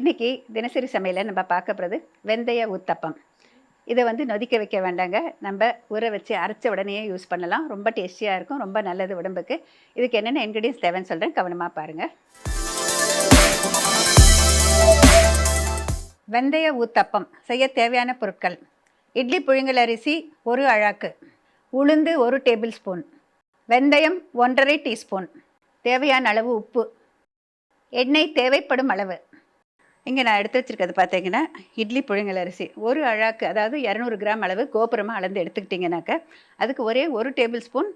இன்றைக்கி தினசரி சமையலில் நம்ம பார்க்க போகிறது வெந்தய ஊத்தப்பம். இதை வந்து நொதிக்க வைக்க வேண்டாங்க, நம்ம ஊற வச்சு அரைச்ச உடனே யூஸ் பண்ணலாம். ரொம்ப டேஸ்டியாக இருக்கும், ரொம்ப நல்லது உடம்புக்கு. இதுக்கு என்னென்ன இன்க்ரீடியன்ஸ் தேவைன்னு சொல்கிறேன், கவனமாக பாருங்கள். வெந்தய ஊத்தப்பம் செய்ய தேவையான பொருட்கள்: இட்லி புழுங்கல் அரிசி 1 அழாக்கு, உளுந்து 1 டேபிள் ஸ்பூன், வெந்தயம் 1½ டீஸ்பூன், தேவையான அளவு உப்பு, எண்ணெய் தேவைப்படும் அளவு. இங்கே நான் எடுத்து வச்சுருக்கிறது பார்த்தீங்கன்னா இட்லி புழுங்கல் அரிசி 1 அழாக்கு, அதாவது 200 கிராம் அளவு கோபுரமாக அளந்து எடுத்துக்கிட்டிங்கனாக்க அதுக்கு ஒரே 1 டேபிள் ஸ்பூன்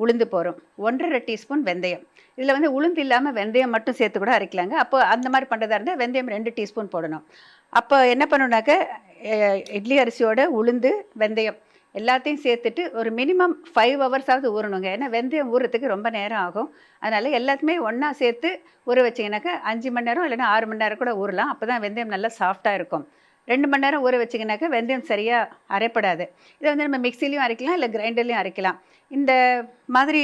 உளுந்து போகிறோம், 1½ டீஸ்பூன் வெந்தயம். இதில் வந்து உளுந்து இல்லாமல் வெந்தயம் மட்டும் சேர்த்து கூட அரைக்கலாங்க. அப்போ அந்த மாதிரி பண்ணுறதா இருந்தால் வெந்தயம் 2 டீஸ்பூன் போடணும். அப்போ என்ன பண்ணணுனாக்க இட்லி அரிசியோட உளுந்து வெந்தயம் எல்லாத்தையும் சேர்த்துட்டு ஒரு மினிமம் 5 ஹவர்ஸாவது ஊறணுங்க. ஏன்னா வெந்தயம் ஊறுறதுக்கு ரொம்ப நேரம் ஆகும். அதனால் எல்லாத்தையுமே ஒன்றா சேர்த்து ஊற வச்சிங்கனாக்கா 5 மணி நேரம் இல்லைன்னா 6 மணி நேரம் கூட ஊறலாம். அப்போ தான் வெந்தயம் நல்லா சாஃப்டாக இருக்கும். 2 மணி நேரம் ஊற வச்சிங்கனாக்கா வெந்தயம் சரியாக அரைப்படாது. இதை வந்து நம்ம மிக்சிலையும் அரைக்கலாம், இல்லை கிரைண்டர்லையும் அரைக்கலாம். இந்த மாதிரி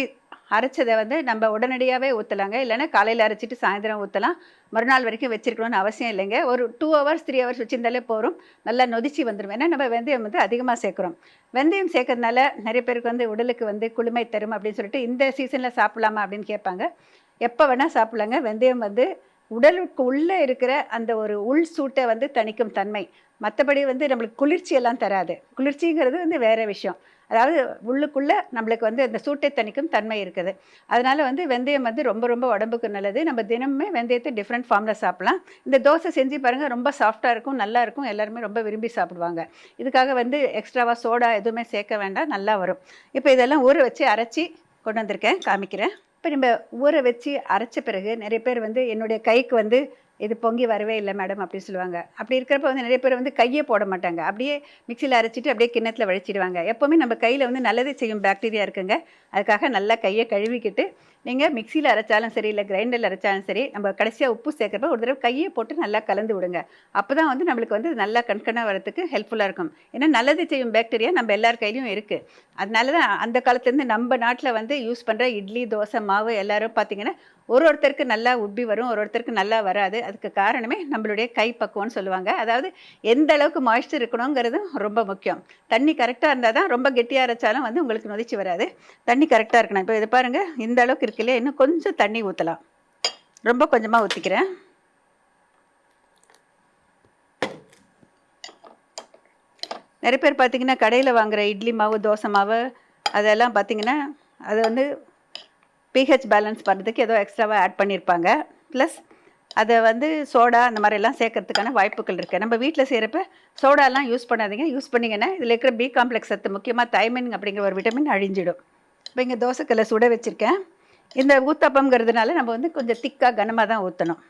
அரைச்சதை வந்து நம்ம உடனடியாகவே ஊற்றலாங்க. இல்லைன்னா காலையில் அரைச்சிட்டு சாயந்தரம் ஊற்றலாம். மறுநாள் வரைக்கும் வச்சுருக்கணும்னு அவசியம் இல்லைங்க. ஒரு 2 ஹவர்ஸ் 3 ஹவர்ஸ் வச்சுருந்தாலே போகிறோம், நல்லா நொதிச்சு வந்துடும். ஏன்னா நம்ம வெந்தயம் வந்து அதிகமாக சேர்க்குறோம். வெந்தயம் சேர்க்கறதுனால நிறைய பேருக்கு வந்து உடலுக்கு வந்து குளுமை தரும் அப்படின்னு சொல்லிட்டு இந்த சீசனில் சாப்பிட்லாமா அப்படின்னு கேட்பாங்க. எப்போ வேணால் சாப்பிட்லாங்க. வெந்தயம் வந்து உடலுக்கு உள்ளே இருக்கிற அந்த ஒரு உள் சூட்டை வந்து தணிக்கும் தன்மை. மற்றபடி வந்து நம்மளுக்கு குளிர்ச்சியெல்லாம் தராது. குளிர்ச்சிங்கிறது வந்து வேறு விஷயம். அதாவது உள்ளுக்குள்ளே நம்மளுக்கு வந்து அந்த சூட்டை தணிக்கும் தன்மை இருக்குது. அதனால் வந்து வெந்தயம் வந்து ரொம்ப ரொம்ப உடம்புக்கு நல்லது. நம்ம தினமுமே வெந்தயத்தை டிஃப்ரெண்ட் ஃபார்மில் சாப்பிட்லாம். இந்த தோசை செஞ்சு பாருங்கள், ரொம்ப சாஃப்டாக இருக்கும், நல்லாயிருக்கும், எல்லாருமே ரொம்ப விரும்பி சாப்பிடுவாங்க. இதுக்காக வந்து எக்ஸ்ட்ராவாக சோடா எதுவுமே சேர்க்க வேண்டாம், நல்லா வரும். இப்போ இதெல்லாம் ஊற வச்சு அரைச்சி கொண்டு வந்திருக்கேன், காமிக்கிறேன். இப்போ நம்ம ஊற வச்சு அரைச்ச பிறகு நிறைய பேர் வந்து என்னுடைய கைக்கு வந்து இது பொங்கி வரவே இல்லை மேடம் அப்படின்னு சொல்லுவாங்க. அப்படி இருக்கிறப்ப வந்து நிறைய பேர் வந்து கையே போட மாட்டாங்க, அப்படியே மிக்சியில் அரைச்சிட்டு அப்படியே கிண்ணத்தில் வழிச்சிடுவாங்க. எப்போவுமே நம்ம கையில் வந்து நல்லது செய்யும் பாக்டீரியா இருக்குங்க. அதுக்காக நல்லா கையை கழுவிக்கிட்டு நீங்கள் மிக்சியில் அரைச்சாலும் சரி, இல்லை கிரைண்டரில் அரைச்சாலும் சரி, நம்ம கடைசியாக உப்பு சேர்க்குறப்ப ஒரு தடவை கையை போட்டு நல்லா கலந்து விடுங்க. அப்போ தான் வந்து நம்மளுக்கு வந்து நல்லா கண்கண்ணாக வரத்துக்கு ஹெல்ப்ஃபுல்லாக இருக்கும். ஏன்னா நல்லது செய்யும் பாக்டீரியா நம்ம எல்லார் கையிலையும் இருக்குது. அதனால தான் அந்த காலத்துலேருந்து நம்ம நாட்டில் வந்து யூஸ் பண்ணுற இட்லி தோசை மாவு எல்லோரும் பார்த்திங்கன்னா ஒருத்தருக்கு நல்லா உப்பி வரும், ஒருத்தருக்கு நல்லா வராது. அதுக்கு காரணமே நம்மளுடைய கை பக்குவம்னு சொல்லுவாங்க. அதாவது எந்த அளவுக்கு மாய்ஸ்சர் இருக்கணுங்கிறது ரொம்ப முக்கியம். தண்ணி கரெக்டாக இருந்தால் தான், ரொம்ப கெட்டியாக அரைச்சாலும் வந்து உங்களுக்கு நொதிச்சு வராது. தண்ணி கரெக்டாக இருக்கணும். இப்போ இது பாருங்கள், இந்த அளவுக்கு இருக்கு இல்லையா, இன்னும் கொஞ்சம் தண்ணி ஊற்றலாம். ரொம்ப கொஞ்சமாக ஊற்றிக்கிறேன். நிறைய பேர் பார்த்திங்கன்னா கடையில் வாங்குகிற இட்லி மாவு தோசை மாவு அதெல்லாம் பார்த்திங்கன்னா அது வந்து pH பேலன்ஸ் பண்ணுறதுக்கு ஏதோ எக்ஸ்ட்ராவாக ஆட் பண்ணியிருப்பாங்க. ப்ளஸ் அதை வந்து சோடா அந்த மாதிரிலாம் சேர்க்கறதுக்கான வாய்ப்புகள் இருக்குது. நம்ம வீட்டில் செய்கிறப்ப சோடாலாம் யூஸ் பண்ணாதீங்க. யூஸ் பண்ணிங்கன்னா இதில் இருக்கிற பி காம்ப்ளெக்ஸ் சத்து, முக்கியமாக தைமின் அப்படிங்கிற ஒரு விட்டமின் அழிஞ்சிடும். இப்போ இங்கே தோசைக்கல்லை சுட வச்சுருக்கேன். இந்த ஊத்தப்பம்ங்கிறதுனால நம்ம வந்து கொஞ்சம் திக்காக கனமாக தான் ஊற்றணும்.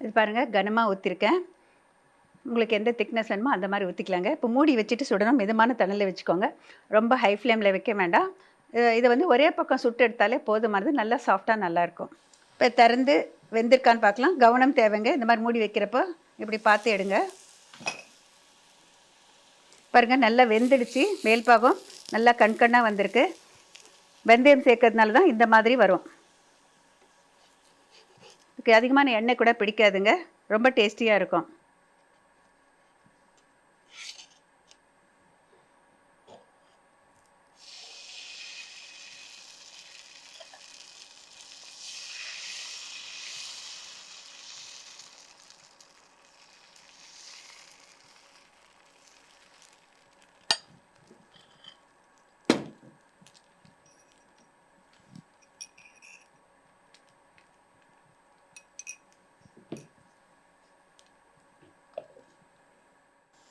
இது பாருங்கள், கனமாக ஊற்றிருக்கேன். உங்களுக்கு எந்த திக்னஸ் வேணுமோ அந்த மாதிரி ஊற்றிக்கலாங்க. இப்போ மூடி வச்சுட்டு சுடணும். மிதமான தண்ணியில் வச்சுக்கோங்க, ரொம்ப ஹை ஃப்ளேமில் வைக்க வேண்டாம். இதை வந்து ஒரே பக்கம் சுட்டு எடுத்தாலே போதுமானது, நல்லா சாஃப்டாக நல்லாயிருக்கும். இப்போ திறந்து வெந்திருக்கான்னு பார்க்கலாம். கவனம் தேவைங்க. இந்த மாதிரி மூடி வைக்கிறப்போ இப்படி பார்த்து எடுங்க. பாருங்கள், நல்லா வெந்துடுச்சு. மேல் பாகம் நல்லா கண்கண்ணாக வந்திருக்கு. வெந்தயம் சேர்க்கறதுனால தான் இந்த மாதிரி வரும். அதிகமான எண்ணெய் கூட பிடிக்காதுங்க, ரொம்ப டேஸ்டியாக இருக்கும்.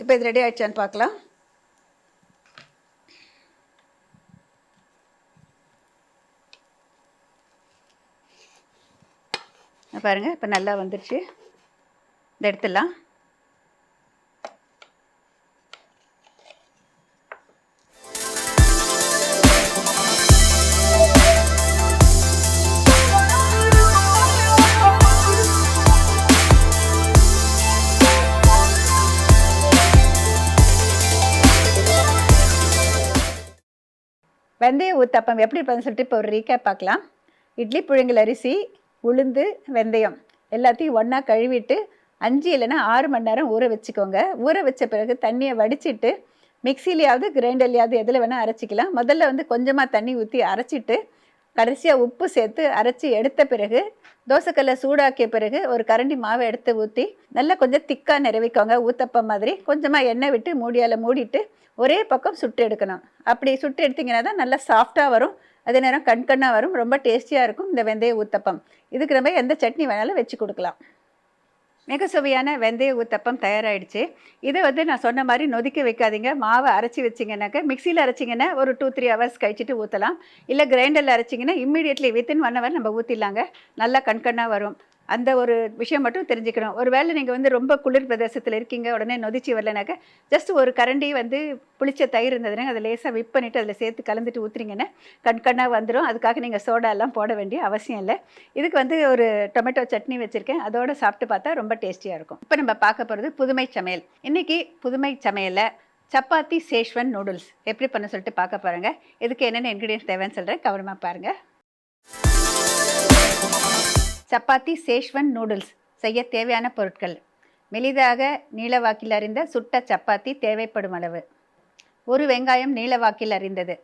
இப்போ இது ரெடி ஆகிடுச்சான்னு பார்க்கலாம். பாருங்கள், இப்போ நல்லா வந்துடுச்சு. இதை எடுத்துடலாம். வெந்தய ஊத்தப்பம் எப்படி பண்ணு சொல்லிட்டு இப்போ ஒரு ரீகேப் பார்க்கலாம். இட்லி புழுங்கல் அரிசி, உளுந்து, வெந்தயம் எல்லாத்தையும் ஒன்றா கழுவிட்டு 5 இல்லைன்னா 6 மணி நேரம் ஊற வச்சுக்கோங்க. ஊற வச்ச பிறகு தண்ணியை வடிச்சிட்டு மிக்சிலையாவது கிரைண்டர்லையாவது எதில் வேணால் அரைச்சிக்கலாம். முதல்ல வந்து கொஞ்சமாக தண்ணி ஊற்றி அரைச்சிட்டு கடைசியாக உப்பு சேர்த்து அரைச்சி எடுத்த பிறகு தோசைக்கல்லை சூடாக்கிய பிறகு ஒரு கரண்டி மாவை எடுத்து ஊற்றி நல்லா கொஞ்சம் திக்காக நிறவிக்கோங்க. ஊத்தப்பம் மாதிரி கொஞ்சமாக எண்ணெய் விட்டு மூடியால் மூடிட்டு ஒரே பக்கம் சுட்டு எடுக்கணும். அப்படி சுட்டு எடுத்திங்கன்னா தான் நல்லா சாஃப்டாக வரும். அதே நேரம் கண்ணாக வரும். ரொம்ப டேஸ்டியாக இருக்கும் இந்த வெந்தய ஊத்தப்பம். இதுக்கு நம்ம எந்த சட்னி வேணாலும் வச்சு கொடுக்கலாம். மிக சுவையான வெந்தய ஊத்தப்பம் தயாராகிடுச்சு. இதை வந்து நான் சொன்ன மாதிரி நொதிக்க வைக்காதீங்க. மாவை அரைச்சி வச்சிங்கன்னாக்க மிக்சியில் அரைச்சிங்கன்னா ஒரு 2-3 ஹவர்ஸ் கழிச்சிட்டு ஊற்றலாம். இல்லை கிரைண்டரில் அரைச்சிங்கன்னா இம்மீடியட்லி வித்தின் 1 ஹவர் நம்ம ஊற்றிடலாங்க. நல்லா கண்ணாக வரும். அந்த ஒரு விஷயம் மட்டும் தெரிஞ்சுக்கணும். ஒரு வேளை நீங்கள் வந்து ரொம்ப குளிர் பிரதேசத்தில் இருக்கீங்க, உடனே நொதிச்சு வரலனாக்க ஜஸ்ட் ஒரு கரண்டி வந்து புளிச்ச தயிர் இருந்ததுன்னா அதை லேசாக விப் பண்ணிவிட்டு அதில் சேர்த்து கலந்துட்டு ஊற்றுறீங்கன்னா கண்ணாக வந்துடும். அதுக்காக நீங்கள் சோடாலாம் போட வேண்டிய அவசியம் இல்லை. இதுக்கு வந்து ஒரு டொமேட்டோ சட்னி வச்சுருக்கேன். அதோடு சாப்பிட்டு பார்த்தா ரொம்ப டேஸ்டியாக இருக்கும். இப்போ நம்ம பார்க்க போகிறது புதுமை சமையல். இன்றைக்கி புதுமை சமையலில் சப்பாத்தி சேஷ்வன் நூடுல்ஸ் எப்படி பண்ண சொல்லிட்டு பார்க்க பாருங்க. இதுக்கு என்னென்ன இன்க்ரீடியன்ஸ் தேவைன்னு சொல்கிறேன், கவனமாக பாருங்கள். சப்பாத்தி சேஷ்வன் நூடுல்ஸ் செய்ய தேவையான பொருட்கள்: மெலிதாக நீளவாக்கில் அரிந்த சுட்ட சப்பாத்தி தேவைப்படும் அளவு, ஒரு வெங்காயம் நீளவாக்கில் அரிந்தது,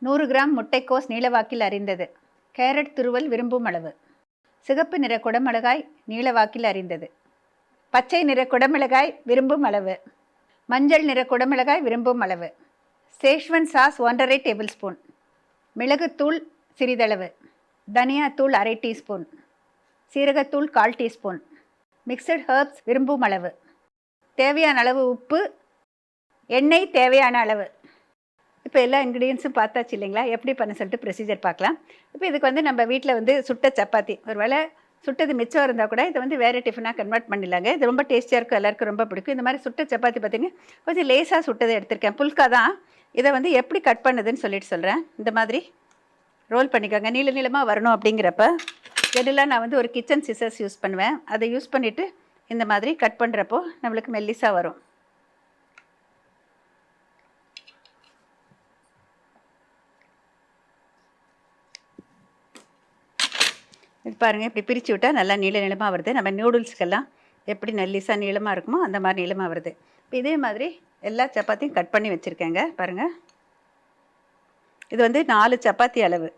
100 கிராம் முட்டைக்கோஸ் நீளவாக்கில் அரிந்தது, கேரட் துருவல் விரும்பும் அளவு, சிகப்பு நிற குடமிளகாய் நீளவாக்கில் அரிந்தது, பச்சை நிற குடமிளகாய் விரும்பும் அளவு, மஞ்சள் நிற குடமிளகாய் விரும்பும் அளவு, சேஷ்வன் சாஸ் 1½ டேபிள் ஸ்பூன், மிளகுத்தூள் சிறிதளவு, தனியாத்தூள் 1/2 டீஸ்பூன், சீரகத்தூள் 1/4 டீஸ்பூன், மிக்சட் ஹர்ப்ஸ் விரும்பும் அளவு, தேவையான அளவு உப்பு, எண்ணெய் தேவையான அளவு. இப்போ எல்லா இன்க்ரீடியன்ஸும் பார்த்தாச்சு இல்லைங்களா? எப்படி பண்ண சொல்லிட்டு ப்ரொசீஜர் பார்க்கலாம். இப்போ இதுக்கு வந்து நம்ம வீட்டில் வந்து சுட்ட சப்பாத்தி, ஒரு வேளை சுட்டது மிச்சம் இருந்தால் கூட இதை வந்து வேறு டிஃபனாக கன்வெர்ட் பண்ணிடலாங்க. இது ரொம்ப டேஸ்டியாக இருக்கும், எல்லாருக்கும் ரொம்ப பிடிக்கும். இந்த மாதிரி சுட்ட சப்பாத்தி பார்த்திங்கன்னா கொஞ்சம் லேசாக சுட்டதை எடுத்திருக்கேன். புல்கா தான். இதை வந்து எப்படி கட் பண்ணுதுன்னு சொல்லிட்டு சொல்கிறேன். இந்த மாதிரி ரோல் பண்ணிக்கோங்க. நீளமாக வரணும். அப்படிங்கிறப்ப இதெல்லாம் நான் வந்து ஒரு கிச்சன் சிசர்ஸ் யூஸ் பண்ணுவேன். அதை யூஸ் பண்ணிவிட்டு இந்த மாதிரி கட் பண்ணுறப்போ நம்மளுக்கு மெல்லிஸாக வரும். இது பாருங்கள், இப்படி பிரித்து விட்டால் நல்லா நீளமாக வருது. நம்ம நூடுல்ஸ்க்கெல்லாம் எப்படி நல்லிஸாக நீளமாக இருக்குமோ அந்த மாதிரி நீளமாக வருது. இப்போ இதே மாதிரி எல்லா சப்பாத்தியும் கட் பண்ணி வச்சுருக்கேங்க. பாருங்கள், இது வந்து 4 சப்பாத்தி அளவு.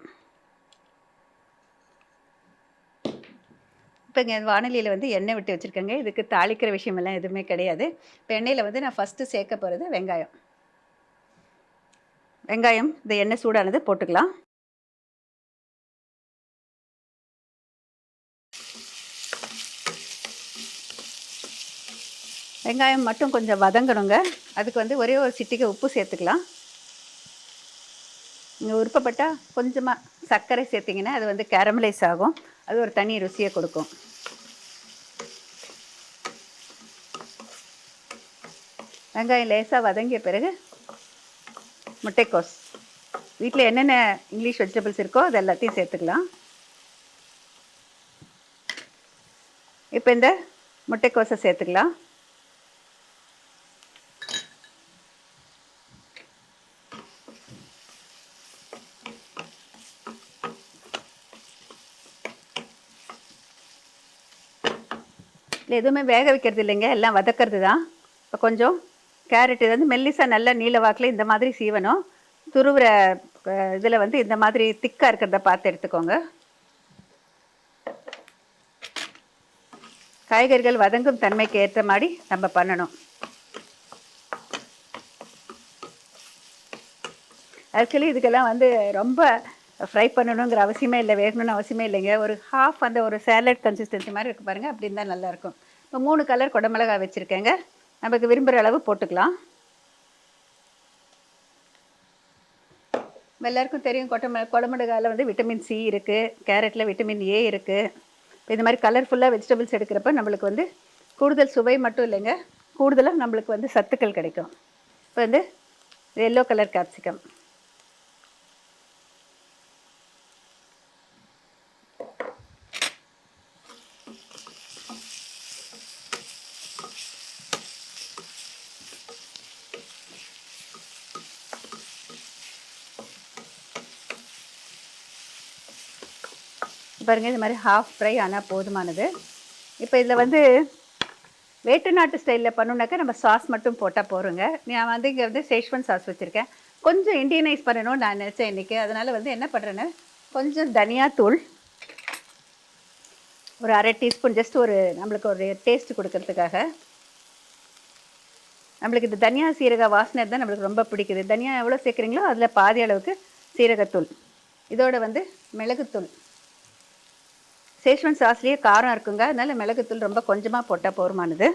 இப்போ இங்கே வானிலையில் வந்து எண்ணெய் விட்டு வச்சுருக்கேங்க. இதுக்கு தாளிக்கிற விஷயமெல்லாம் எதுவுமே கிடையாது. இப்போ எண்ணெயில் வந்து நான் ஃபஸ்ட்டு சேர்க்க போகிறது வெங்காயம். வெங்காயம் இந்த எண்ணெய் சூடானது போட்டுக்கலாம். வெங்காயம் மட்டும் கொஞ்சம் வதங்கணுங்க. அதுக்கு வந்து ஒரே ஒரு சிட்டிகை உப்பு சேர்த்துக்கலாம். நீங்கள் விருப்பப்பட்டால் கொஞ்சமாக சர்க்கரை சேர்த்திங்கன்னா அது வந்து கேரமலைஸ் ஆகும். அது ஒரு தனி ருசியை கொடுக்கும். வெங்காயம் லேசாக வதங்கிய பிறகு முட்டைக்கோஸ், வீட்டில் என்னென்ன இங்கிலீஷ் வெஜிடபிள்ஸ் இருக்கோ அது எல்லாத்தையும் சேர்த்துக்கலாம். இப்போ இந்த முட்டைக்கோஸை சேர்த்துக்கலாம். இல்லை எதுவுமே வேக வைக்கிறது இல்லைங்க, எல்லாம் வதக்கிறது தான். இப்போ கொஞ்சம் கேரட் இது வந்து மெல்லிசாக நல்லா நீல வாக்கில் இந்த மாதிரி சீவணும். துருவுற இதில் வந்து இந்த மாதிரி திக்காக இருக்கிறத பார்த்து எடுத்துக்கோங்க. காய்கறிகள் வதங்கும் தன்மைக்கு ஏற்ற மாதிரி நம்ம பண்ணணும். ஆக்சுவலி இதுக்கெல்லாம் வந்து ரொம்ப ஃப்ரை பண்ணணுங்கிற அவசியமே இல்லை, வேகணும்னு அவசியமே இல்லைங்க. ஒரு ஹாஃப் அந்த ஒரு சேலட் கன்சிஸ்டன்சி மாதிரி இருக்குது பாருங்கள், அப்படி இருந்தால் நல்லாயிருக்கும். இப்போ 3 கலர் குடமிளகாய் வச்சுருக்கேங்க. நமக்கு விரும்புகிற அளவு போட்டுக்கலாம். எல்லாருக்கும் தெரியும் குடமிளகாயில் வந்து விட்டமின் சி இருக்குது, கேரட்டில் விட்டமின் ஏ இருக்குது. இப்போ இந்த மாதிரி கலர்ஃபுல்லாக வெஜிடபிள்ஸ் எடுக்கிறப்ப நம்மளுக்கு வந்து கூடுதல் சுவை மட்டும் இல்லைங்க, கூடுதலாக நம்மளுக்கு வந்து சத்துக்கள் கிடைக்கும். இப்போ வந்து எல்லோ கலர் கேப்சிகம், பாருங்கள், இது மாதிரி ஹாஃப் ஃப்ரை ஆனால் போதுமானது. இப்போ இதில் வந்து வேட்டு நாட்டு ஸ்டைலில் பண்ணணுன்னாக்கா நம்ம சாஸ் மட்டும் போட்டால் போகிறோங்க. நான் வந்து இங்கே வந்து சேஷ்வன் சாஸ் வச்சுருக்கேன். கொஞ்சம் இண்டியனைஸ் பண்ணணும்னு நான் நினச்சேன் இன்றைக்கி. அதனால் வந்து என்ன பண்ணுறேன்னா, கொஞ்சம் தனியாத்தூள் ஒரு 1/2 டீஸ்பூன், ஜஸ்ட் ஒரு நம்மளுக்கு ஒரு டேஸ்ட் கொடுக்கறதுக்காக. நம்மளுக்கு இந்த தனியா சீரக வாசனை தான் நம்மளுக்கு ரொம்ப பிடிக்குது. தனியா எவ்வளோ சேர்க்குறீங்களோ அதில் பாதி அளவுக்கு சீரகத்தூள், இதோட வந்து மிளகுத்தூள். சேஷ்வன் சாஸ்லேயே காரம் இருக்குங்க, அதனால் மிளகுத்தூள் ரொம்ப கொஞ்சமாக போட்டால் போதுமானது.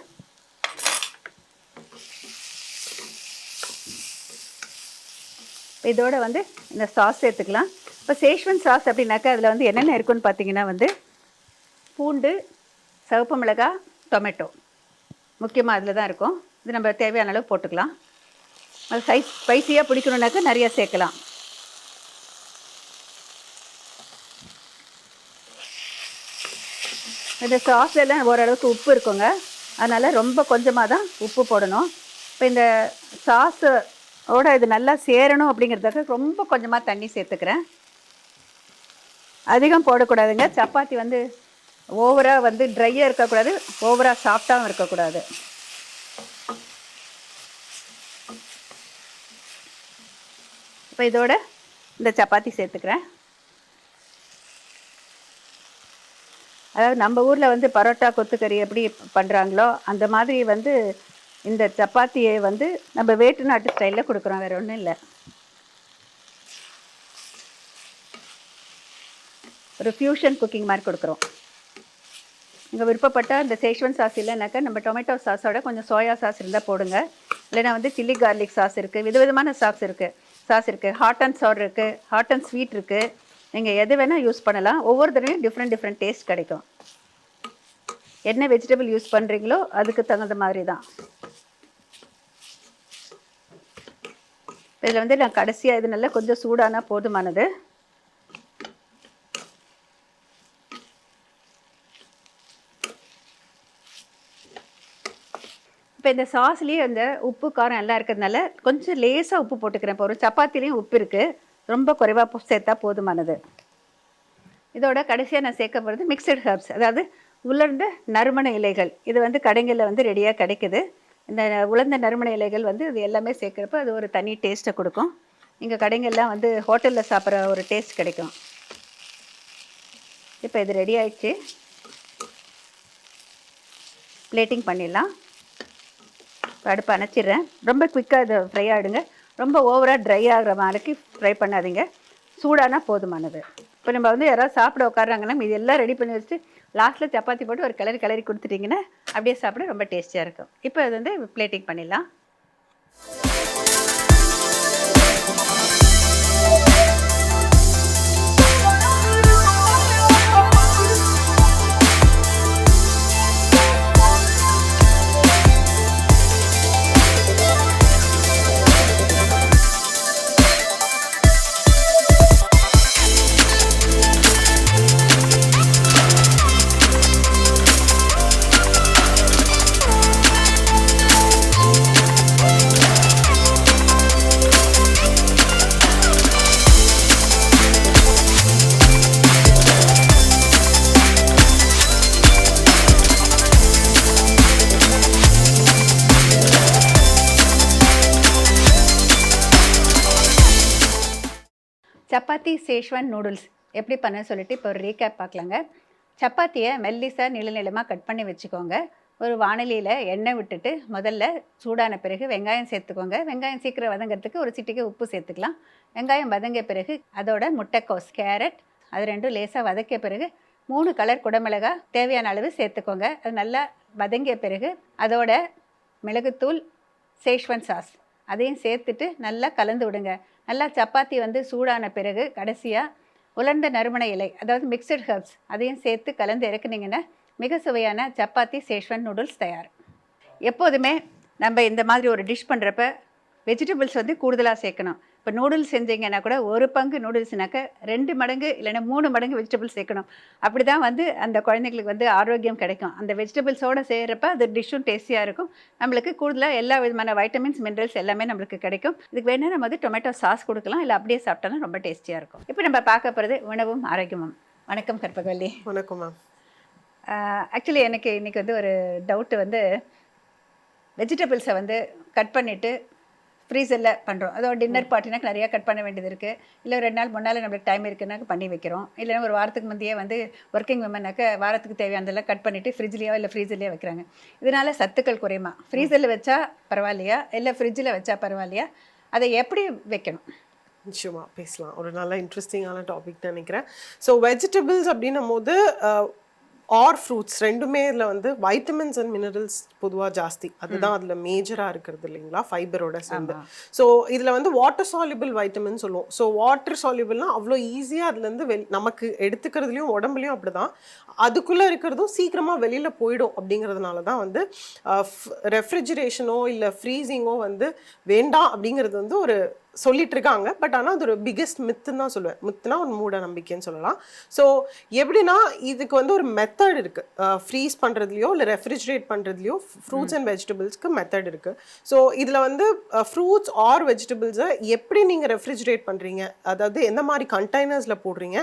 இதோட வந்து இந்த சாஸ் சேர்த்துக்கலாம். இப்போ சேஷ்வன் சாஸ் அப்படின்னாக்கா அதில் வந்து என்னென்ன இருக்குன்னு பார்த்தீங்கன்னா வந்து பூண்டு, சிவப்பு மிளகாய், டொமேட்டோ முக்கியமாக அதில் தான் இருக்கும். இது நம்ம தேவையான அளவு போட்டுக்கலாம். அது ஸ்பைசியாக பிடிக்கணுன்னாக்கா நிறையா சேர்க்கலாம். இந்த சாஸ்லாம் ஓரளவுக்கு உப்பு இருக்குங்க, அதனால் ரொம்ப கொஞ்சமாக தான் உப்பு போடணும். இப்போ இந்த சாஸோட இது நல்லா சேரணும் அப்படிங்கிறதுக்கு ரொம்ப கொஞ்சமாக தண்ணி சேர்த்துக்கிறேன். அதிகம் போடக்கூடாதுங்க. சப்பாத்தி வந்து ஓவராக வந்து ட்ரையாக இருக்கக்கூடாது, ஓவராக சாஃப்டாகவும் இருக்கக்கூடாது. இப்போ இதோட இந்த சப்பாத்தி சேர்த்துக்கிறேன். அதாவது நம்ம ஊரில் வந்து பரோட்டா கொத்துக்கறி எப்படி பண்ணுறாங்களோ அந்த மாதிரி வந்து இந்த சப்பாத்தியை வந்து நம்ம வேட்டு நாட்டு ஸ்டைலில் கொடுக்குறோம், வேறு ஒன்றும் இல்லை. ஒரு ஃப்யூஷன் குக்கிங் மாதிரி கொடுக்குறோம். நீங்கள் விருப்பப்பட்டால் இந்த சேஷ்வன் சாஸ் இல்லைனாக்கா நம்ம டொமேட்டோ சாஸோட கொஞ்சம் சோயா சாஸ் இருந்தால் போடுங்க. இல்லைனா வந்து சில்லி கார்லிக் சாஸ் இருக்குது, விதவிதமான சாஸ் இருக்குது. ஹாட் அண்ட் சவர் இருக்குது, ஹாட் அண்ட் ஸ்வீட் இருக்குது. நீங்கள் எது வேணால் யூஸ் பண்ணலாம். ஒவ்வொரு தடவையும் டிஃப்ரெண்ட் டேஸ்ட் கிடைக்கும். என்ன வெஜிடபிள் யூஸ் பண்ணுறீங்களோ அதுக்கு தகுந்த மாதிரி தான். இதில் வந்து நான் கடைசியாக இது நல்லா கொஞ்சம் சூடானா போதுமானது. இப்போ இந்த சாஸ்லேயே அந்த உப்பு காரம் எல்லாம் இருக்கிறதுனால கொஞ்சம் லேசாக உப்பு போட்டுக்கிறேன். இப்போ ஒரு சப்பாத்திலையும் உப்பு இருக்குது, ரொம்ப குறைவாக சேர்த்தா போதுமானது. இதோட கடைசியாக நான் சேர்க்க போகிறது மிக்சட் ஹெர்ப்ஸ், அதாவது உலர்ந்த நறுமண இலைகள். இது வந்து கடைகளில் வந்து ரெடியாக கிடைக்குது. இந்த உலர்ந்த நறுமண இலைகள் வந்து இது எல்லாமே சேர்க்குறப்ப அது ஒரு தனி டேஸ்ட்டை கொடுக்கும். இங்கே கடைகள்லாம் வந்து ஹோட்டலில் சாப்பிட்ற ஒரு டேஸ்ட் கிடைக்கும். இப்போ இது ரெடி ஆயிடுச்சு. பிளேட்டிங் பண்ணிடலாம். அடுப்பை அணைச்சிடுறேன். ரொம்ப குயிக்காக இதை ஃப்ரை ஆகிடுங்க. ரொம்ப ஓவராக ட்ரை ஆகிற மாதிரிக்கு ஃப்ரை பண்ணாதீங்க. சூடானா போதுமானது. இப்போ நம்ம வந்து யாராவது சாப்பிட உட்காராங்கன்னா இது எல்லாம் ரெடி பண்ணி வச்சுட்டு லாஸ்ட்டில் சப்பாத்தி போட்டு ஒரு கிளறி கொடுத்துட்டிங்கன்னா அப்படியே சாப்பிட ரொம்ப டேஸ்டியாக இருக்கும். இப்போ அது வந்து பிளேட்டிங் பண்ணிடலாம். சப்பாத்தி சேஷ்வான் நூடுல்ஸ் எப்படி பண்ண சொல்லிட்டு இப்போ ஒரு ரீகேப் பார்க்கலாங்க. சப்பாத்தியை மெல்லிசாக நீளமாக கட் பண்ணி வச்சுக்கோங்க. ஒரு வானிலையில் எண்ணெய் விட்டுட்டு முதல்ல சூடான பிறகு வெங்காயம் சேர்த்துக்கோங்க. வெங்காயம் சீக்கிரம் வதங்கிறதுக்கு ஒரு சிட்டிகை உப்பு சேர்த்துக்கலாம். வெங்காயம் வதங்கிய பிறகு அதோட முட்டைக்கோஸ், கேரட் அது ரெண்டும் லேசாக வதக்கிய பிறகு 3 கலர் குடமிளகாய் தேவையான அளவு சேர்த்துக்கோங்க. அது நல்லா வதங்கிய பிறகு அதோட மிளகுத்தூள், சேஷ்வன் சாஸ் அதையும் சேர்த்துட்டு நல்லா கலந்து விடுங்க. நல்லா சப்பாத்தி வந்து சூடான பிறகு கடைசியாக உலர்ந்த நறுமண இலை, அதாவது மிக்சட் ஹெர்ப்ஸ் அதையும் சேர்த்து கலந்து இறக்குனீங்கன்னா மிக சுவையான சப்பாத்தி சேஷ்வன் நூடுல்ஸ் தயார். எப்போதுமே நம்ம இந்த மாதிரி ஒரு டிஷ் பண்ணுறப்ப வெஜிடபிள்ஸ் வந்து கூடுதலாக சேர்க்கணும். இப்போ நூடுல்ஸ் செஞ்சீங்கன்னா கூட ஒரு பங்கு நூடுல்ஸ்னாக்க 2 மடங்கு இல்லைன்னா 3 மடங்கு வெஜிடபிள்ஸ் சேர்க்கணும். அப்படி தான் வந்து அந்த குழந்தைங்களுக்கு வந்து ஆரோக்கியம் கிடைக்கும். அந்த வெஜிடபிள்ஸோடு செய்கிறப்ப அது டிஷ்ஷும் டேஸ்டியாக இருக்கும். நம்மளுக்கு கூடுதலாக எல்லா விதமான வைட்டமின்ஸ், மினரல்ஸ் எல்லாமே நம்மளுக்கு கிடைக்கும். இதுக்கு வேணால் நம்ம வந்து டொமேட்டோ சாஸ் கொடுக்கலாம், இல்லை அப்படியே சாப்பிட்டாலும் ரொம்ப டேஸ்டியாக இருக்கும். இப்போ நம்ம பார்க்க போகிறது உணவும் ஆரோக்கியமும். வணக்கம் கற்பகவல்லி. வணக்கம் மேம். ஆக்சுவலி எனக்கு இன்றைக்கி வந்து ஒரு டவுட்டு வந்து வெஜிடபிள்ஸை வந்து கட் பண்ணிவிட்டு ஃப்ரீசரில் பண்ணுறோம். அதோட டின்னர் பார்ட்டினாக்கு நிறையா கட் பண்ண வேண்டியது இருக்குது. இல்லை 2 நாள் 3 நாள் நம்மளுக்கு டைம் இருக்குன்னாக்க பண்ணி வைக்கிறோம். இல்லைன்னா ஒரு வாரத்துக்கு முந்தையே வந்து ஒர்க்கிங் விமன்னாக்க வாரத்துக்கு தேவையானதெல்லாம் கட் பண்ணிவிட்டு ஃப்ரிட்ஜ்லேயோ இல்லை ஃப்ரீசர்லேயோ வைக்கிறாங்க. இதனால் சத்துக்கள் குறையுமா? ஃப்ரீசரில் வச்சா பரவாயில்லையா இல்லை ஃப்ரிட்ஜில் வச்சா பரவாயில்லையா? அதை எப்படி வைக்கணும்? நிச்சயமாக பேசலாம். ஒரு நல்ல இன்ட்ரெஸ்டிங்கான டாபிக் நினைக்கிறேன். ஸோ வெஜிடபிள்ஸ் அப்படின்னும் போது ஆர் ஃப்ரூட்ஸ் ரெண்டுமே இதில் வந்து வைட்டமின்ஸ் அண்ட் மினரல்ஸ் பொதுவாக ஜாஸ்தி. அதுதான் அதில் மேஜராக இருக்கிறது இல்லைங்களா, ஃபைபரோட சேர்ந்து. ஸோ இதில் வந்து வாட்டர் சால்யூபிள் வைட்டமின் சொல்லுவோம். ஸோ வாட்டர் சால்யூபிள்னால் அவ்வளோ ஈஸியாக அதுலேருந்து நமக்கு எடுத்துக்கிறதுலையும் உடம்புலையும் அப்படி தான், அதுக்குள்ளே இருக்கிறதும் சீக்கிரமாக வெளியில் போயிடும். அப்படிங்கிறதுனால தான் வந்து ரெஃப்ரிஜரேஷனோ இல்லை ஃப்ரீசிங்கோ வந்து வேண்டாம் அப்படிங்கிறது வந்து ஒரு சொல்லிட்டு இருக்காங்க. பட் ஆனால் அது ஒரு பிக்கெஸ்ட் மித்துன்னு தான் சொல்லுவேன். மித்துனா ஒரு மூட நம்பிக்கைன்னு சொல்லலாம். ஸோ எப்படின்னா இதுக்கு வந்து ஒரு மெத்தட் இருக்குது. ஃப்ரீஸ் பண்ணுறதுலையோ இல்லை ரெஃப்ரிஜரேட் பண்ணுறதுலையோ ஃப்ரூட்ஸ் அண்ட் வெஜிடபிள்ஸ்க்கு மெத்தட் இருக்குது. ஸோ இதில் வந்து ஃப்ரூட்ஸ் ஆர் வெஜிடபிள்ஸை எப்படி நீங்கள் ரெஃப்ரிஜரேட் பண்ணுறீங்க, அதாவது எந்த மாதிரி கண்டெய்னர்ஸில் போடுறீங்க,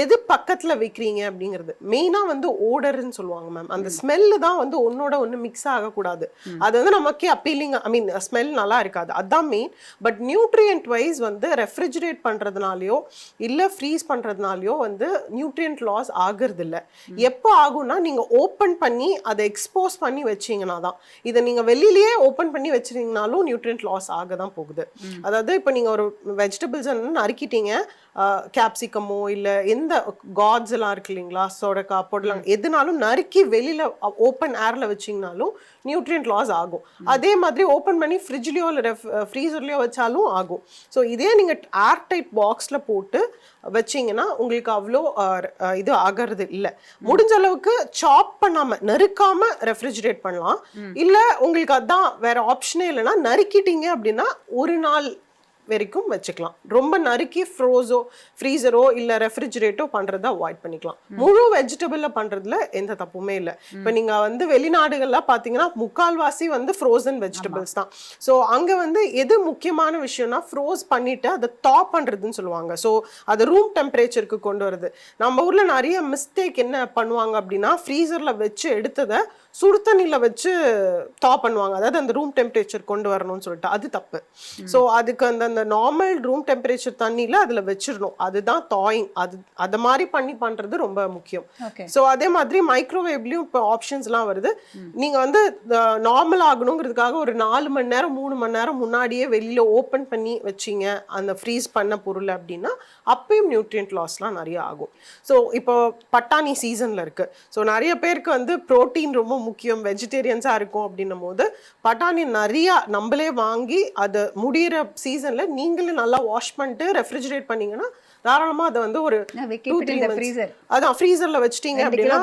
எது பக்கத்தில் வைக்கிறீங்க அப்படிங்கிறது மெயினாக வந்து ஓடர்ன்னு சொல்லுவாங்க மேம். அந்த ஸ்மெல்லு தான் வந்து ஒன்னோட ஒன்று மிக்ஸ் ஆகக்கூடாது. அது வந்து நமக்கே அப்பீலிங், ஐ மீன் ஸ்மெல் நல்லா இருக்காது, அதுதான் மெயின். பட் நியூட்ரியன்ட் வைஸ் வந்து ரெஃப்ரிஜரேட் பண்ணுறதுனாலையோ இல்லை ஃப்ரீஸ் பண்ணுறதுனாலையோ வந்து நியூட்ரியன்ட் லாஸ் ஆகிறது இல்லை. எப்போ ஆகும்னா நீங்கள் ஓப்பன் பண்ணி அதை எக்ஸ்போஸ் பண்ணி வச்சிங்கன்னா தான். இதை நீங்கள் வெளியிலேயே ஓப்பன் பண்ணி வச்சிருந்தீங்கனாலும் நியூட்ரியன்ட் லாஸ் ஆக தான் போகுது. அதாவது இப்போ நீங்கள் ஒரு வெஜிடபிள்ஸ் நறுக்கிட்டீங்க, கேப்சிகமோ இல்லை எந்த காட்ஸ் எல்லாம் இருக்கு இல்லைங்களா, சொடக்கா பொடலாம், எதுனாலும் நறுக்கி வெளியில் ஓப்பன் ஏரில் வச்சிங்கனாலும் நியூட்ரியன்ட் லாஸ் ஆகும். அதே மாதிரி ஓப்பன் பண்ணி ஃப்ரிட்ஜ்லேயோ இல்லை ஃப்ரீசர்லேயோ வச்சாலும் ஆகும். ஸோ இதே நீங்கள் ஏர்டைட் பாக்ஸில் போட்டு வச்சிங்கன்னா உங்களுக்கு அவ்வளோ இது ஆகிறது இல்லை. முடிஞ்ச அளவுக்கு சாப் பண்ணாமல் நறுக்காமல் ரெஃப்ரிஜரேட் பண்ணலாம். இல்லை உங்களுக்கு அதான் வேற ஆப்ஷனே இல்லைன்னா நறுக்கிட்டீங்க அப்படின்னா ஒரு நாள் வரைக்கும் வச்சுக்கலாம். ரொம்ப நறுக்கி ஃப்ரீசரோ இல்லை ரெஃப்ரிஜரேட்டோ பண்ணுறத அவாய்ட் பண்ணிக்கலாம். முழு வெஜிடபிளில் பண்ணுறதுல எந்த தப்புமே இல்லை. இப்போ நீங்கள் வந்து வெளிநாடுகள்லாம் பார்த்தீங்கன்னா முக்கால்வாசி வந்து ஃப்ரோசன் வெஜிடபிள்ஸ் தான். ஸோ அங்கே வந்து எது முக்கியமான விஷயம்னா ஃப்ரோஸ் பண்ணிவிட்டு அதை டாப் பண்ணுறதுன்னு சொல்லுவாங்க. ஸோ அது ரூம் டெம்பரேச்சருக்கு கொண்டு வருது. நம்ம ஊரில் நிறைய மிஸ்டேக் என்ன பண்ணுவாங்க அப்படின்னா ஃப்ரீசரில் வச்சு எடுத்ததை சுடு தண்ணியில் வச்சு டாப் பண்ணுவாங்க. அதாவது அந்த ரூம் டெம்பரேச்சர் கொண்டு வரணும்னு சொல்லிட்டு அது தப்பு. ஸோ அதுக்கு அந்த நார்மல் ரூம் டெம்பரேச்சர் தண்ணியில் அதில் வச்சிடணும். அதுதான் தாயிங். அது மாதிரி பண்ணுறது ரொம்ப முக்கியம். ஸோ அதே மாதிரி மைக்ரோவேவ்லையும் இப்போ ஆப்ஷன்ஸ்லாம் வருது. நீங்கள் வந்து நார்மல் ஆகணுங்கிறதுக்காக ஒரு 4 மணி நேரம் 3 மணி நேரம் முன்னாடியே வெளியில் ஓப்பன் பண்ணி வச்சிங்க அந்த ஃப்ரீஸ் பண்ண பொருள் அப்படின்னா அப்பயும் நியூட்ரியன்ட் லாஸ்லாம் நிறைய ஆகும். ஸோ இப்போ பட்டாணி சீசனில் இருக்குது. ஸோ நிறைய பேருக்கு வந்து ப்ரோட்டீன் ரொம்ப முக்கியம், வெஜிடேரியன்ஸாக இருக்கும் அப்படின்னும் போது பட்டாணி நிறையா நம்மளே வாங்கி அதை முடிகிற சீசனில் நீங்களும் நல்லா வாஷ் பண்ணிட்டு ரெஃப்ரிஜரேட் பண்ணீங்கன்னா தாராளமாக அதை வந்து ஒரு அதான் ஃப்ரீசரில் வச்சிட்டீங்க அப்படின்னா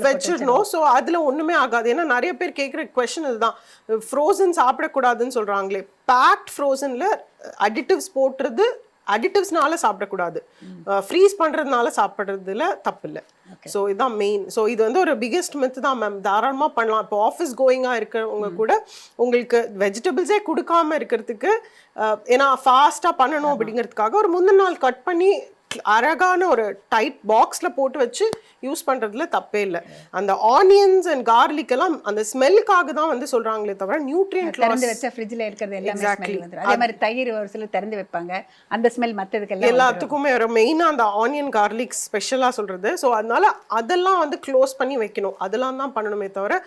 வச்சிடணும். ஸோ அதில் ஒன்றுமே ஆகாது. ஏன்னா நிறைய பேர் கேட்குற கொஸ்டின் இதுதான், ஃப்ரோசன் சாப்பிடக்கூடாதுன்னு சொல்கிறாங்களே. பேக்ட் ஃப்ரோசனில் அடிட்டிவ்ஸ் போட்டுறது, அடிட்டிவ்ஸ்னால சாப்பிடக்கூடாது, ஃப்ரீஸ் பண்ணுறதுனால சாப்பிட்றதுல தப்பு இல்லை. ஸோ இதுதான் மெயின். ஸோ இது வந்து ஒரு பிக்கெஸ்ட் மித்து தான் மேம். தாராளமாக பண்ணலாம். இப்போ ஆஃபீஸ் கோயிங்காக இருக்கிறவங்க கூட உங்களுக்கு வெஜிடபிள்ஸே கொடுக்காம இருக்கிறதுக்கு, ஏன்னா ஃபாஸ்ட்டாக பண்ணணும் அப்படிங்கிறதுக்காக ஒரு முந்தின நாள் கட் பண்ணி அழகான ஒரு டைட் பாக்ஸில் போட்டு வச்சு யூஸ் பண்ணுறதுல தப்பே இல்லை. அந்த ஆனியன்ஸ் அண்ட் கார்லிக் எல்லாம் அந்த ஸ்மெல்லுக்காக தான் வந்து சொல்கிறாங்களே தவிர நியூட்ரியன்ட் திறந்து வச்ச ஃப்ரிட்ஜில் இருக்கிறது எல்லாமே அதே மாதிரி தயிர் ஒரு சில திறந்து வைப்பாங்க, அந்த ஸ்மெல் மற்றதுக்கு எல்லாத்துக்குமே வரும். மெயினாக அந்த ஆனியன் கார்லிக் ஸ்பெஷலாக சொல்கிறது. ஸோ அதனால அதெல்லாம் வந்து க்ளோஸ் பண்ணி வைக்கணும். அதெல்லாம் தான் பண்ணணுமே தவிர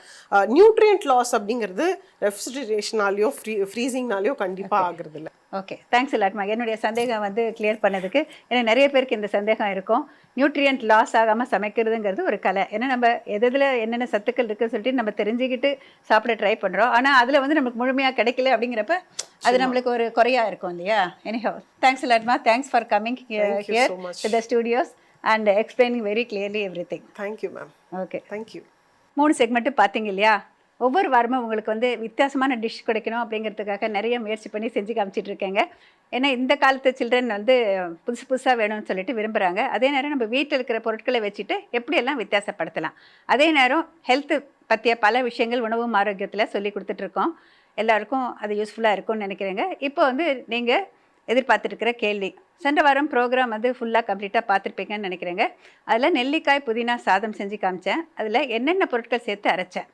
நியூட்ரியன்ட் லாஸ் அப்படிங்கிறது ரெஃப்ரிஜரேஷனாலேயோ ஃப்ரீசிங்னாலேயோ கண்டிப்பாக ஆகுறது இல்லை. ஓகே, தேங்க்ஸ் இல்லாட்மா. என்னுடைய சந்தேகம் வந்து கிளியர் பண்ணதுக்கு. ஏன்னா நிறைய பேருக்கு இந்த சந்தேகம் இருக்கும், நியூட்ரியன்ட் லாஸ் ஆகாமல் சமைக்கிறதுங்கிறது ஒரு கலை. ஏன்னா நம்ம எதில் என்னென்ன சத்துக்கள் இருக்குன்னு சொல்லிட்டு நம்ம தெரிஞ்சுக்கிட்டு சாப்பிட ட்ரை பண்ணுறோம். ஆனால் அதில் வந்து நமக்கு முழுமையாக கிடைக்கல அப்படிங்கிறப்ப அது நம்மளுக்கு ஒரு குறையாக இருக்கும் இல்லையா? எனிஹவ், தேங்க்ஸ் இல்லாட்மா. Thanks for coming here to the studios and explaining very clearly everything. Thank you ma'am. Okay, thank you. 3 segment பார்த்தீங்க இல்லையா? ஒவ்வொரு வாரமும் உங்களுக்கு வந்து வித்தியாசமான டிஷ் கிடைக்கணும் அப்படிங்கிறதுக்காக நிறைய முயற்சி பண்ணி செஞ்சு காமிச்சிட்டு இருக்கேங்க. ஏன்னா இந்த காலத்து சில்ட்ரன் வந்து புதுசாக வேணும்னு சொல்லிட்டு விரும்புகிறாங்க. அதே நேரம் நம்ம வீட்டில் இருக்கிற பொருட்களை வச்சுட்டு எப்படியெல்லாம் வித்தியாசப்படுத்தலாம், அதே நேரம் ஹெல்த்து பற்றிய பல விஷயங்கள் உணவும் ஆரோக்கியத்தில் சொல்லி கொடுத்துட்ருக்கோம். எல்லாருக்கும் அது யூஸ்ஃபுல்லாக இருக்கும்னு நினைக்கிறேங்க. இப்போ வந்து நீங்கள் எதிர்பார்த்துருக்கிற கேள்வி. சென்ற வாரம் ப்ரோக்ராம் வந்து ஃபுல்லாக கம்ப்ளீட்டாக பார்த்துருப்பீங்கன்னு நினைக்கிறேங்க. அதில் நெல்லிக்காய் புதினா சாதம் செஞ்சு காமிச்சேன். அதில் என்னென்ன பொருட்கள் சேர்த்து அரைச்சேன்,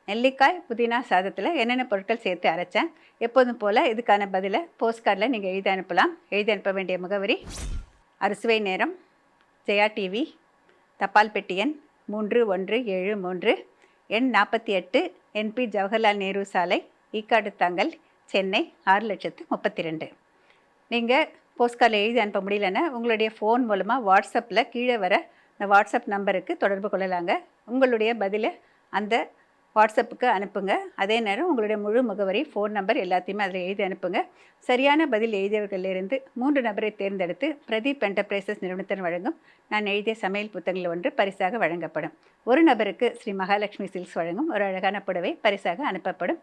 நெல்லிக்காய் புதினா சாதத்தில் என்னென்ன பொருட்கள் சேர்த்து அரைச்சேன். எப்போதும் போல் இதுக்கான பதிலை போஸ்ட் கார்டில் நீங்கள் எழுதி அனுப்பலாம். எழுதி அனுப்ப வேண்டிய முகவரி அறுசுவை நேரம், ஜெயா டிவி, தபால் பெட்டி எண் 3173, எண் 48, NP ஜவஹர்லால் நேரு சாலை, ஈக்காடு தாங்கல், சென்னை 6,32,000. நீங்கள் போஸ்ட் கார்டில் எழுதி அனுப்ப முடியலன்னா உங்களுடைய ஃபோன் மூலமாக வாட்ஸ்அப்பில் கீழே வர இந்த வாட்ஸ்அப் நம்பருக்கு தொடர்பு கொள்ளலாங்க. உங்களுடைய பதிலை அந்த வாட்ஸ்அப்புக்கு அனுப்புங்க. அதே நேரம் உங்களுடைய முழு முகவரி, ஃபோன் நம்பர் எல்லாத்தையுமே அதில் எழுதி அனுப்புங்க. சரியான பதில் எழுதியவர்களிலிருந்து 3 நபரை தேர்ந்தெடுத்து பிரதீப் என்டர்பிரைசஸ் நிறுவனத்தின் வழங்கும் நான் எழுதிய சமையல் புத்தகங்கள் ஒன்று பரிசாக வழங்கப்படும். ஒரு நபருக்கு ஸ்ரீ மகாலட்சுமி சில்க்ஸ் வழங்கும் ஒரு அழகான புடவை பரிசாக அனுப்பப்படும்.